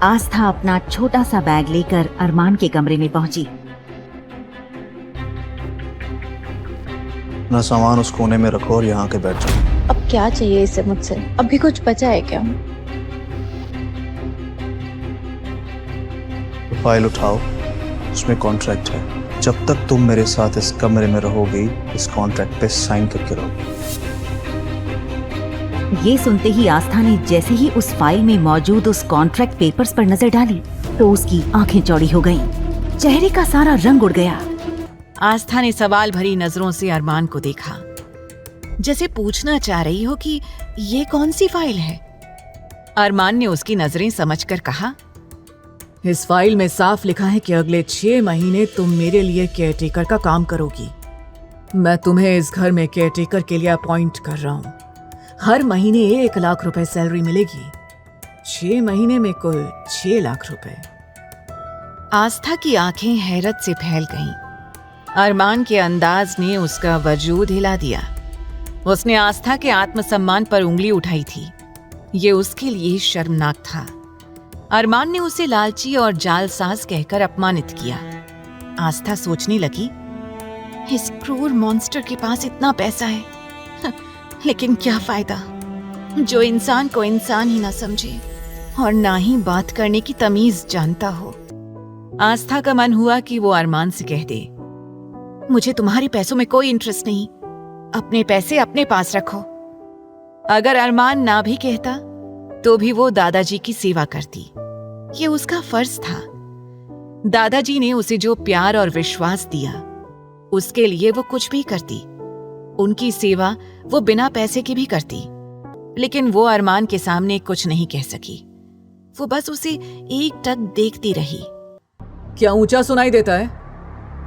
आस्था अपना छोटा सा बैग लेकर अरमान के कमरे में पहुंची। अपना सामान उस कोने में रखो और यहाँ के बैठ जाओ। अब क्या चाहिए इसे मुझसे? अभी कुछ बचा है क्या? तो फाइल उठाओ, उसमें कॉन्ट्रैक्ट है। जब तक तुम मेरे साथ इस कमरे में रहोगी, इस कॉन्ट्रैक्ट पे साइन करके रहोगी। ये सुनते ही आस्था ने जैसे ही उस फाइल में मौजूद उस कॉन्ट्रैक्ट पेपर्स पर नजर डाली तो उसकी आंखें चौड़ी हो गईं। चेहरे का सारा रंग उड़ गया। आस्था ने सवाल भरी नजरों से अरमान को देखा, जैसे पूछना चाह रही हो कि ये कौन सी फाइल है। अरमान ने उसकी नजरें समझकर कहा, इस फाइल में साफ लिखा है कि अगले 6 महीने तुम मेरे लिए केयरटेकर का काम करोगी। मैं तुम्हें इस घर में केयरटेकर के लिए अपॉइंट कर रहा हूँ। हर महीने 1 लाख रुपए सैलरी मिलेगी। 6 महीने में कुल 6 लाख रुपए। आस्था की आंखें हैरत से फैल गईं। अरमान के अंदाज ने उसका वजूद हिला दिया। उसने आस्था के आत्मसम्मान पर उंगली उठाई थी। ये उसके लिए शर्मनाक था। अरमान ने उसे लालची और जालसाज कहकर अपमानित किया। आस्था सोचने लगी, इस क्रूर मॉन्स्टर के पास इतना पैसा है, लेकिन क्या फायदा, जो इंसान को इंसान ही ना समझे और ना ही बात करने की तमीज जानता हो। आस्था का मन हुआ कि वो अरमान से कह दे, मुझे तुम्हारे पैसों में कोई इंटरेस्ट नहीं, अपने पैसे अपने पास रखो। अगर अरमान ना भी कहता तो भी वो दादाजी की सेवा करती। ये उसका फर्ज था। दादाजी ने उसे जो प्यार और विश्वास दिया, उसके लिए वो कुछ भी करती। उनकी सेवा वो बिना पैसे की भी करती। लेकिन वो अरमान के सामने कुछ नहीं कह सकी। वो बस उसे एकटक देखती रही। क्या ऊंचा सुनाई देता है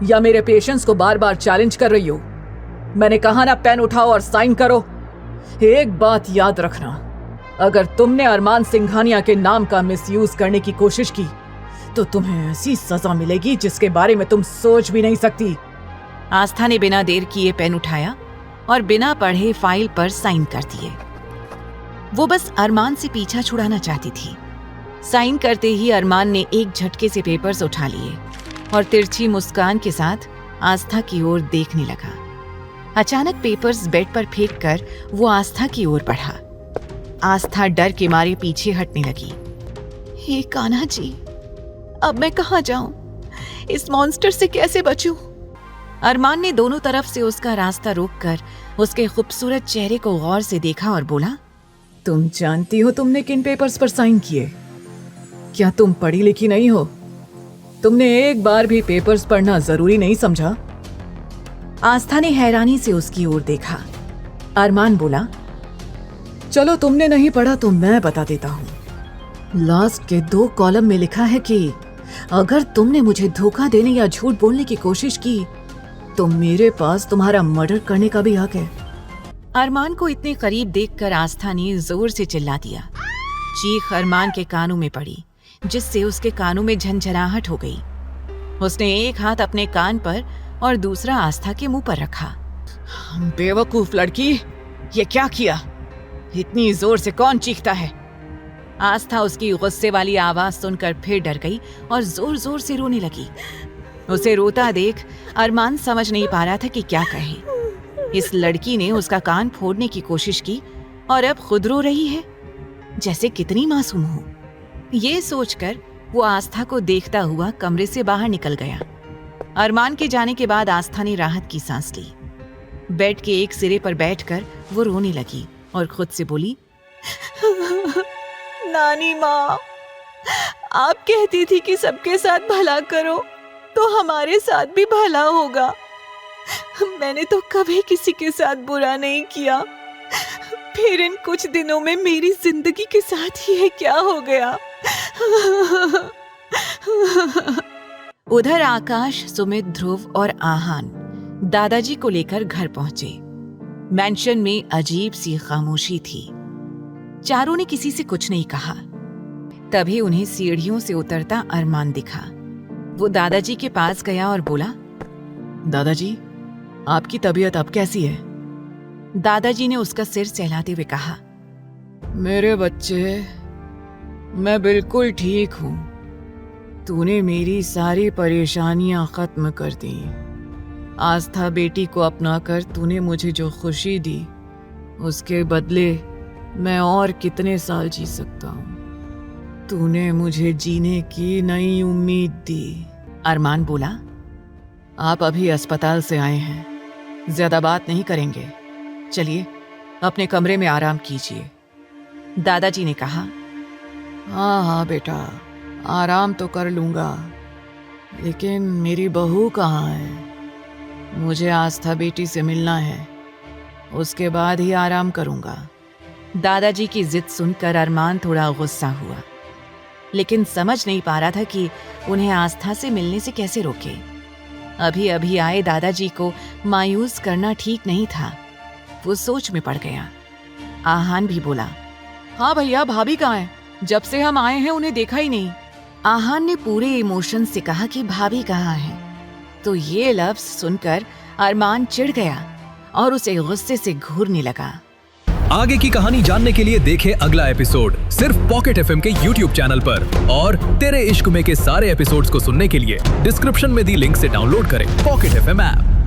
या मेरे पेशेंस को बार बार चैलेंज कर रही हो? मैंने कहा ना, पेन उठाओ और साइन करो। एक बात याद रखना, अगर तुमने अरमान सिंघानिया के नाम का मिसयूज करने की कोशिश की तो तुम्हें ऐसी सजा मिलेगी जिसके बारे में तुम सोच भी नहीं सकती। आस्था ने बिना देर किए पेन उठाया और बिना पढ़े फाइल पर साइन कर दिए। वो बस अरमान से पीछा छुड़ाना चाहती थी। साइन करते ही अरमान ने एक झटके से पेपर्स उठा लिए और तिरछी मुस्कान के साथ आस्था की ओर देखने लगा। अचानक पेपर्स बेड पर फेंक कर वो आस्था की ओर बढ़ा। आस्था डर के मारे पीछे हटने लगी। हे कान्हा जी, अब मैं कहाँ जाऊं? इस मॉन्स्टर से कैसे बचूं? अरमान ने दोनों तरफ से उसका रास्ता रोककर उसके खूबसूरत चेहरे को गौर से देखा और बोला, तुम जानती हो तुमने किन पेपर्स पर साइन किए? क्या तुम पढ़ी लिखी नहीं हो? तुमने एक बार भी पेपर्स पढ़ना जरूरी नहीं समझा? आस्था ने हैरानी से उसकी ओर देखा। अरमान बोला, चलो तुमने नहीं पढ़ा तो मैं बता देता हूँ। लास्ट के 2 कॉलम में लिखा है कि अगर तुमने मुझे धोखा देने या झूठ बोलने की कोशिश की तो मेरे पास तुम्हारा मर्डर करने का भी हक है। अरमान को इतने करीब देखकर आस्था ने जोर से चिल्ला दिया। चीख अरमान के कानों में पड़ी, जिससे उसके कानों में झंझनाहट हो गई। उसने एक हाथ अपने कान पर और दूसरा आस्था के मुंह पर रखा। बेवकूफ लड़की, ये क्या किया? इतनी जोर से कौन चीखता है? आस्था उसकी गुस्से वाली आवाज सुनकर फिर डर गई और जोर जोर से रोने लगी। उसे रोता देख अरमान समझ नहीं पा रहा था कि क्या कहे। इस लड़की ने उसका कान फोड़ने की कोशिश की और अब खुद रो रही है, जैसे कितनी मासूम हो। ये सोचकर वो आस्था को देखता हुआ कमरे से बाहर निकल गया। अरमान के जाने के बाद आस्था ने राहत की सांस ली। बेड के एक सिरे पर बैठकर वो रोने लगी और खुद से बोली, नानी माँ, आप कहती थी कि सबके साथ भला करो तो हमारे साथ भी भला होगा। मैंने तो कभी किसी के साथ बुरा नहीं किया, फिर इन कुछ दिनों में मेरी जिंदगी के साथ ये क्या हो गया? उधर आकाश, सुमित, ध्रुव और आहान दादाजी को लेकर घर पहुंचे। मैंशन में अजीब सी खामोशी थी। चारों ने किसी से कुछ नहीं कहा। तभी उन्हें सीढ़ियों से उतरता अरमान दिखा। वो दादाजी के पास गया और बोला, दादाजी, आपकी तबीयत अब कैसी है? दादाजी ने उसका सिर सहलाते हुए कहा, मेरे बच्चे, मैं बिल्कुल ठीक हूँ। तूने मेरी सारी परेशानियां खत्म कर दी। आस्था बेटी को अपनाकर तूने मुझे जो खुशी दी, उसके बदले मैं और कितने साल जी सकता हूँ। तूने मुझे जीने की नई उम्मीद दी। अरमान बोला, आप अभी अस्पताल से आए हैं, ज्यादा बात नहीं करेंगे, चलिए अपने कमरे में आराम कीजिए। दादाजी ने कहा, हाँ हाँ बेटा, आराम तो कर लूँगा, लेकिन मेरी बहू कहाँ है? मुझे आस्था बेटी से मिलना है, उसके बाद ही आराम करूँगा। दादाजी की जिद सुनकर अरमान थोड़ा गुस्सा हुआ, लेकिन समझ नहीं पा रहा था कि उन्हें आस्था से मिलने से कैसे रोके। अभी अभी आए दादाजी को मायूस करना ठीक नहीं था। वो सोच में पड़ गया। आहान भी बोला, हाँ भैया, भाभी कहाँ हैं? जब से हम आए हैं उन्हें देखा ही नहीं। आहान ने पूरे इमोशन से कहा कि भाभी कहाँ है। तो ये लफ्ज सुनकर अरमान चिढ़ गया और उसे गुस्से से घूरने लगा। आगे की कहानी जानने के लिए देखें अगला एपिसोड सिर्फ पॉकेट एफएम के यूट्यूब चैनल पर, और तेरे इश्क में के सारे एपिसोड्स को सुनने के लिए डिस्क्रिप्शन में दी लिंक से डाउनलोड करें पॉकेट एफएम ऐप।